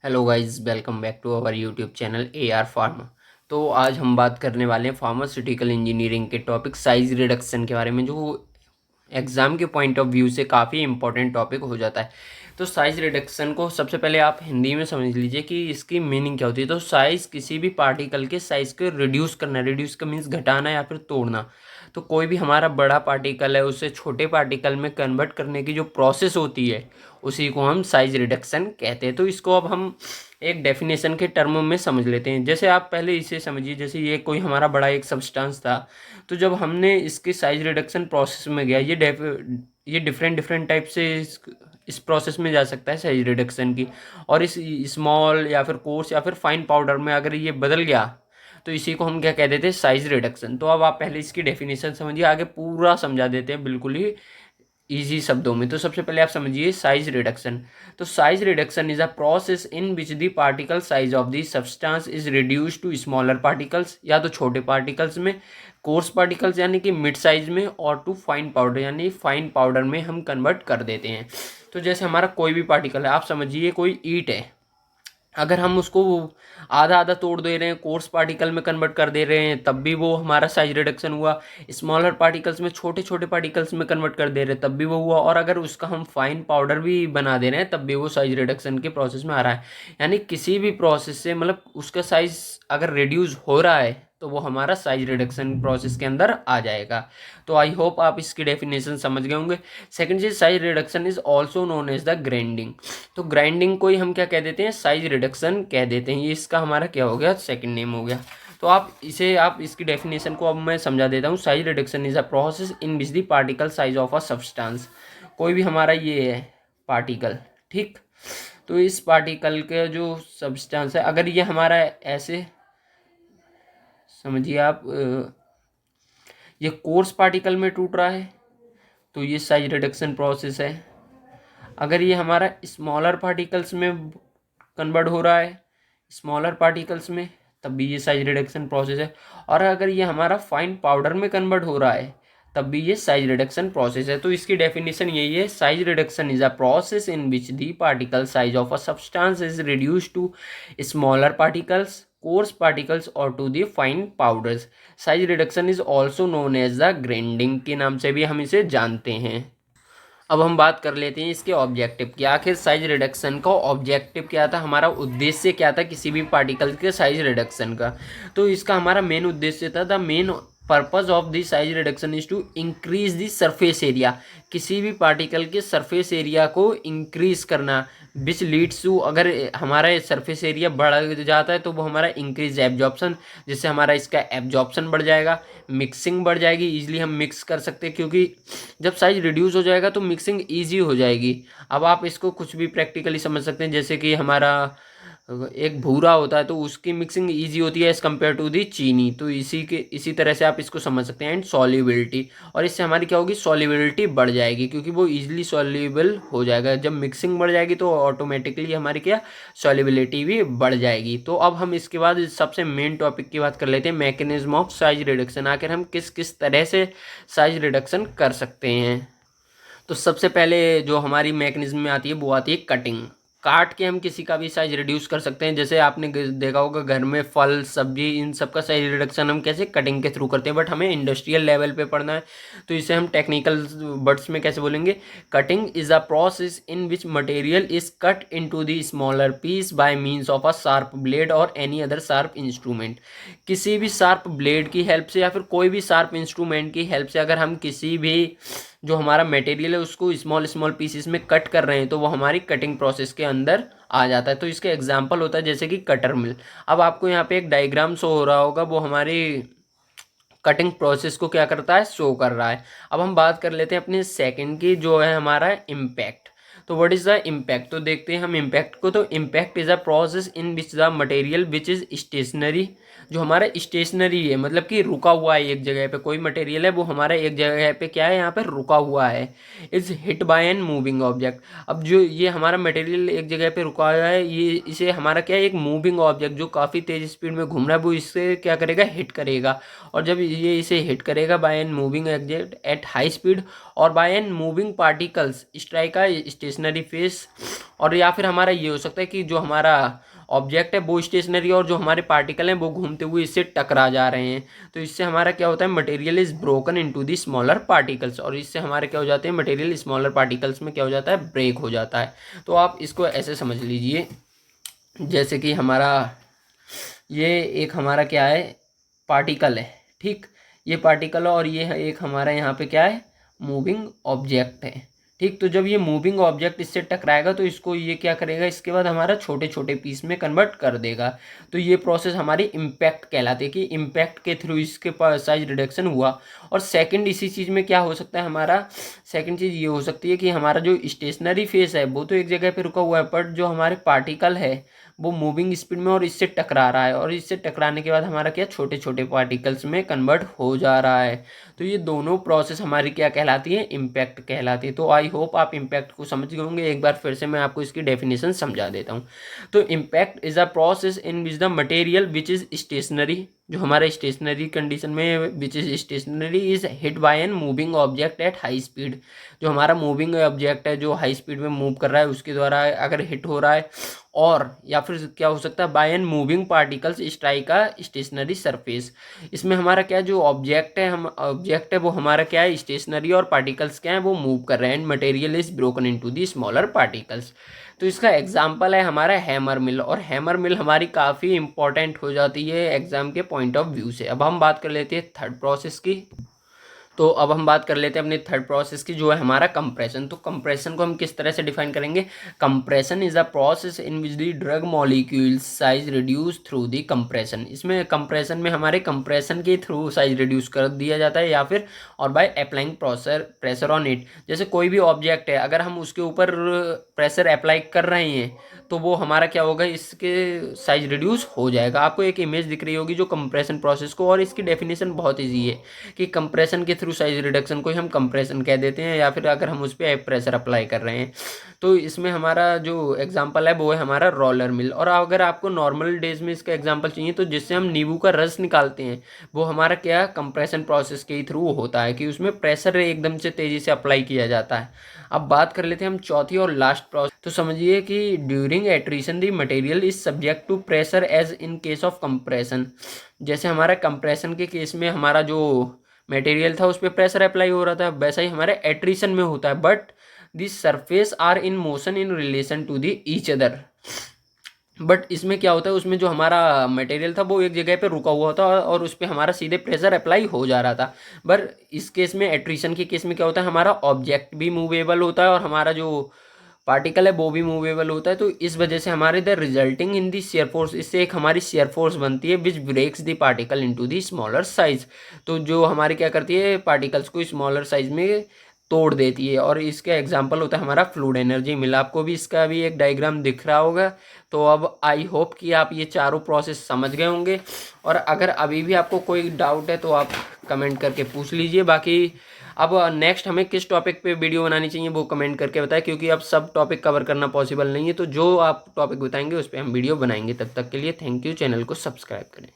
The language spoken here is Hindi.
Hello guys, welcome back to our YouTube channel A R pharma. तो आज हम बात करने वाले हैं फार्मास्यूटिकल इंजीनियरिंग के टॉपिक साइज रिडक्शन के बारे में, जो एग्ज़ाम के पॉइंट ऑफ व्यू से काफ़ी इंपॉर्टेंट टॉपिक हो जाता है। तो साइज रिडक्शन को सबसे पहले आप हिंदी में समझ लीजिए कि इसकी मीनिंग क्या होती है। तो साइज़ किसी भी पार्टिकल के साइज़ को रिड्यूस करना, रिड्यूस का मीन्स घटाना या फिर तोड़ना। तो कोई भी हमारा बड़ा पार्टिकल है उसे छोटे पार्टिकल में कन्वर्ट करने की जो प्रोसेस होती है उसी को हम साइज रिडक्शन कहते हैं। तो इसको अब हम एक डेफिनेशन के टर्म में समझ लेते हैं। जैसे आप पहले इसे समझिए, जैसे ये कोई हमारा बड़ा एक सब्सटेंस था, तो जब हमने इसके साइज रिडक्शन प्रोसेस में गया, ये डिफरेंट डिफरेंट टाइप से इस प्रोसेस में जा सकता है साइज रिडक्शन की। और इस स्मॉल या फिर कोर्स या फिर फाइन पाउडर में अगर ये बदल गया तो इसी को हम क्या कह देते हैं, साइज रिडक्शन। तो अब आप पहले इसकी डेफिनेशन समझिए, आगे पूरा समझा देते हैं बिल्कुल ही इजी शब्दों में। तो सबसे पहले आप समझिए साइज रिडक्शन। तो size reduction is a process in which the particle size of the substance is reduced to smaller particles, या तो छोटे पार्टिकल्स में, कोर्स पार्टिकल्स यानी कि मिड साइज में, और टू फाइन पाउडर यानी फाइन पाउडर में हम कन्वर्ट कर देते हैं। तो जैसे हमारा कोई भी पार्टिकल है, आप समझिए कोई ईंट है, अगर हम उसको आधा आधा तोड़ दे रहे हैं, कोर्स पार्टिकल में कन्वर्ट कर दे रहे हैं, तब भी वो हमारा साइज रिडक्शन हुआ। स्मॉलर पार्टिकल्स में, छोटे छोटे पार्टिकल्स में कन्वर्ट कर दे रहे हैं, तब भी वो हुआ। और अगर उसका हम फाइन पाउडर भी बना दे रहे हैं, तब भी वो साइज रिडक्शन के प्रोसेस में आ रहा है। यानी किसी भी प्रोसेस से, मतलब उसका साइज अगर रिड्यूस हो रहा है तो वो हमारा साइज रिडक्शन प्रोसेस के अंदर आ जाएगा। तो आई होप आप इसकी डेफिनेशन समझ गए होंगे। सेकंड चीज, size reduction is also known as the grinding. तो ग्राइंडिंग को ही हम क्या कह देते हैं, साइज रिडक्शन कह देते हैं। ये इसका हमारा क्या हो गया, सेकंड नेम हो गया। तो आप इसकी डेफिनेशन को अब मैं समझा देता हूँ। Size reduction is a process in which the particle size of a substance. कोई भी हमारा ये है पार्टिकल, ठीक, तो इस पार्टिकल के जो सब्सटेंस है, अगर ये हमारा ऐसे समझिए आप, ये कोर्स पार्टिकल में टूट रहा है तो ये साइज रिडक्शन प्रोसेस है। अगर ये हमारा स्मॉलर पार्टिकल्स में कन्वर्ट हो रहा है, स्मॉलर पार्टिकल्स में, तब भी ये साइज रिडक्शन प्रोसेस है। और अगर ये हमारा फाइन पाउडर में कन्वर्ट हो रहा है, तब भी ये साइज रिडक्शन प्रोसेस है। तो इसकी डेफिनेशन यही है, size reduction is a process in which the particle size of a substance is reduced to smaller particles, coarse particles और to the fine powders. Size reduction is also known as the grinding के नाम से भी हम इसे जानते हैं। अब हम बात कर लेते हैं इसके ऑब्जेक्टिव की। आखिर साइज रिडक्शन का ऑब्जेक्टिव क्या था, हमारा उद्देश्य क्या था किसी भी पार्टिकल के साइज रिडक्शन का। तो इसका हमारा मेन उद्देश्य था, the main purpose of the size reduction is to increase the surface area. किसी भी पार्टिकल के सरफेस एरिया को इंक्रीज करना, विच लीड्स टू, अगर हमारा सरफेस एरिया बढ़ जाता है तो वो हमारा इंक्रीज एब्जॉर्प्शन, जिससे हमारा इसका एब्जॉर्प्शन बढ़ जाएगा, मिक्सिंग बढ़ जाएगी, इजीली हम मिक्स कर सकते हैं, क्योंकि जब साइज रिड्यूस हो जाएगा तो मिक्सिंग ईजी हो जाएगी। अब आप इसको कुछ भी प्रैक्टिकली समझ सकते हैं, जैसे कि हमारा एक भूरा होता है तो उसकी मिक्सिंग ईजी होती है एज़ कम्पेयर टू दी चीनी। तो इसी तरह से आप इसको समझ सकते हैं। एंड सॉल्युबिलिटी, और इससे हमारी क्या होगी, सॉल्युबिलिटी बढ़ जाएगी, क्योंकि वो ईजिली सॉल्युबल हो जाएगा। जब मिक्सिंग बढ़ जाएगी तो ऑटोमेटिकली हमारी क्या, सॉल्युबिलिटी भी बढ़ जाएगी। तो अब हम इसके बाद सबसे मेन टॉपिक की बात कर लेते हैं, मैकेनिज्म ऑफ साइज रिडक्शन। आखिर हम किस किस तरह से साइज रिडक्शन कर सकते हैं। तो सबसे पहले जो हमारी मैकेनिज्म में आती है वो आती है कटिंग। काट के हम किसी का भी साइज रिड्यूस कर सकते हैं। जैसे आपने देखा होगा घर में फल सब्जी, इन सब का साइज रिडक्शन हम कैसे, कटिंग के थ्रू करते हैं। बट हमें इंडस्ट्रियल लेवल पे पढ़ना है तो इसे हम टेक्निकल वर्ड्स में कैसे बोलेंगे, cutting is a process in which material is cut into the smaller piece by means of a sharp blade और एनी अदर शार्प इंस्ट्रूमेंट। किसी भी शार्प ब्लेड की हेल्प से या फिर कोई भी शार्प इंस्ट्रूमेंट की हेल्प से अगर हम किसी भी जो हमारा मटेरियल है उसको स्मॉल स्मॉल पीसेस में कट कर रहे हैं तो वो हमारी कटिंग प्रोसेस के अंदर आ जाता है। तो इसके एग्जांपल होता है जैसे कि कटर मिल। अब आपको यहाँ पे एक डायग्राम शो हो रहा होगा, वो हमारी कटिंग प्रोसेस को क्या करता है, शो कर रहा है। अब हम बात कर लेते हैं अपने सेकंड की, जो है हमारा इम्पैक्ट। तो व्हाट इज द इम्पैक्ट, तो देखते हैं हम इम्पैक्ट को। तो impact is a process in which the material which is stationary, जो हमारा स्टेशनरी है, मतलब कि रुका हुआ है एक जगह पे, कोई मटेरियल है वो हमारा एक जगह पे क्या है, यहाँ पे रुका हुआ है, is hit by an moving object. अब जो ये हमारा मटेरियल एक जगह पे रुका हुआ है, ये इसे हमारा क्या है, एक मूविंग ऑब्जेक्ट जो काफ़ी तेज स्पीड में घूम रहा है, वो इससे क्या करेगा, हिट करेगा। और जब ये इसे हिट करेगा by an moving object at high speed और by an moving particles strike a stationary face, और या फिर हमारा ये हो सकता है कि जो हमारा ऑब्जेक्ट है वो स्टेशनरी और जो हमारे पार्टिकल हैं वो घूमते हुए इससे टकरा जा रहे हैं। तो इससे हमारा क्या होता है, material is broken into the smaller particles, और इससे हमारे क्या हो जाते हैं, मटेरियल स्मॉलर पार्टिकल्स में क्या हो जाता है, ब्रेक हो जाता है। तो आप इसको ऐसे समझ लीजिए जैसे कि हमारा ये एक हमारा क्या है, पार्टिकल है, ठीक, ये पार्टिकल और ये एक हमारा यहाँ पे क्या है, मूविंग ऑब्जेक्ट है, ठीक। तो जब ये मूविंग ऑब्जेक्ट इससे टकराएगा तो इसको ये क्या करेगा, इसके बाद हमारा छोटे छोटे पीस में कन्वर्ट कर देगा। तो ये प्रोसेस हमारी इम्पैक्ट कहलाती है कि इम्पैक्ट के थ्रू इसके पास साइज रिडक्शन हुआ। और सेकंड इसी चीज़ में क्या हो सकता है, हमारा सेकंड चीज़ ये हो सकती है कि हमारा जो स्टेशनरी फेस है वो तो एक जगह पे रुका हुआ है, बट जो हमारे पार्टिकल है वो मूविंग स्पीड में और इससे टकरा रहा है, और इससे टकराने के बाद हमारा क्या, छोटे छोटे पार्टिकल्स में कन्वर्ट हो जा रहा है। तो ये दोनों प्रोसेस हमारी क्या कहलाती है, इम्पैक्ट कहलाती है। तो आई होप आप इम्पैक्ट को समझ गए होंगे। एक बार फिर से मैं आपको इसकी डेफिनेशन समझा देता हूँ। तो impact is a process in which the material which is stationary, जो हमारा स्टेशनरी कंडीशन में which is stationary is hit by an moving object at high speed, जो हमारा मूविंग ऑब्जेक्ट है जो हाई स्पीड में मूव कर रहा है उसके द्वारा अगर हिट हो रहा है, और या फिर क्या हो सकता है, by an moving particles strike का स्टेशनरी सरफेस। इसमें हमारा क्या, जो ऑब्जेक्ट है, हम ऑब्जेक्ट है वो हमारा क्या है, स्टेशनरी, और पार्टिकल्स क्या है, वो मूव कर रहे हैं, and material is broken into the smaller particles. तो इसका एग्जाम्पल है हमारा हैमर मिल, और हैमर मिल हमारी काफ़ी इंपॉर्टेंट हो जाती है एग्जाम के पॉइंट ऑफ व्यू से। अब हम बात कर लेते हैं थर्ड प्रोसेस की। तो अब हम बात कर लेते हैं अपने थर्ड प्रोसेस की, जो है हमारा कंप्रेशन। तो कंप्रेशन को हम किस तरह से डिफाइन करेंगे, compression is a process in which the drug molecules size reduce through the compression. इसमें कंप्रेशन में हमारे कंप्रेशन के थ्रू साइज रिड्यूस कर दिया जाता है, या फिर और by applying pressure on it. जैसे कोई भी ऑब्जेक्ट है, अगर हम उसके ऊपर प्रेशर अप्लाई कर रहे हैं तो वो हमारा क्या होगा, इसके साइज रिड्यूस हो जाएगा। आपको एक इमेज दिख रही होगी जो कंप्रेशन प्रोसेस को, और इसकी डेफिनेशन बहुत ईजी है कि कंप्रेशन के थ्रू साइज रिडक्शन को ही हम कंप्रेशन कह देते हैं, या फिर अगर हम उस पर प्रेशर अप्लाई कर रहे हैं। तो इसमें हमारा जो एग्जांपल है वो है हमारा रोलर मिल। और अगर आपको नॉर्मल डेज में इसका एग्जांपल चाहिए तो जिससे हम नींबू का रस निकालते हैं वो हमारा क्या, कंप्रेशन प्रोसेस के थ्रू होता है, कि उसमें प्रेशर एकदम से तेज़ी से अप्लाई किया जाता है। अब बात कर लेते हैं हम चौथी और लास्ट प्रोसेस। तो समझिए कि during attrition the material is subject to pressure as in case of compression. जैसे हमारा कंप्रेशन के केस में हमारा जो मटेरियल था उस पर प्रेशर अप्लाई हो रहा था, वैसा ही हमारे एट्रीशन में होता है, but this surface are in motion in relation to the each other. But इसमें क्या होता है, उसमें जो हमारा मटेरियल था वो एक जगह पे रुका हुआ था और उस पर हमारा सीधे प्रेशर अप्लाई हो जा रहा था। पर इस केस में, एट्रीशन के केस में क्या होता है, हमारा ऑब्जेक्ट भी मूवेबल होता है और हमारा जो पार्टिकल है वो भी मूवेबल होता है। तो इस वजह से हमारे the resulting in the shear force, इससे एक हमारी शेयर फोर्स बनती है which breaks the particle into the smaller size. तो जो हमारी क्या करती है, पार्टिकल्स को स्मॉलर साइज में तोड़ देती है। और इसका एग्जांपल होता है हमारा फ्लूइड एनर्जी मिल। आपको भी इसका भी एक डायग्राम दिख रहा होगा। तो अब आई होप कि आप ये चारों प्रोसेस समझ गए होंगे, और अगर अभी भी आपको कोई डाउट है तो आप कमेंट करके पूछ लीजिए। बाकी अब नेक्स्ट हमें किस टॉपिक पे वीडियो बनानी चाहिए वो कमेंट करके बताएं, क्योंकि अब सब टॉपिक कवर करना पॉसिबल नहीं है। तो जो आप टॉपिक बताएंगे उस पर हम वीडियो बनाएंगे। तब तक के लिए थैंक यू। चैनल को सब्सक्राइब करें।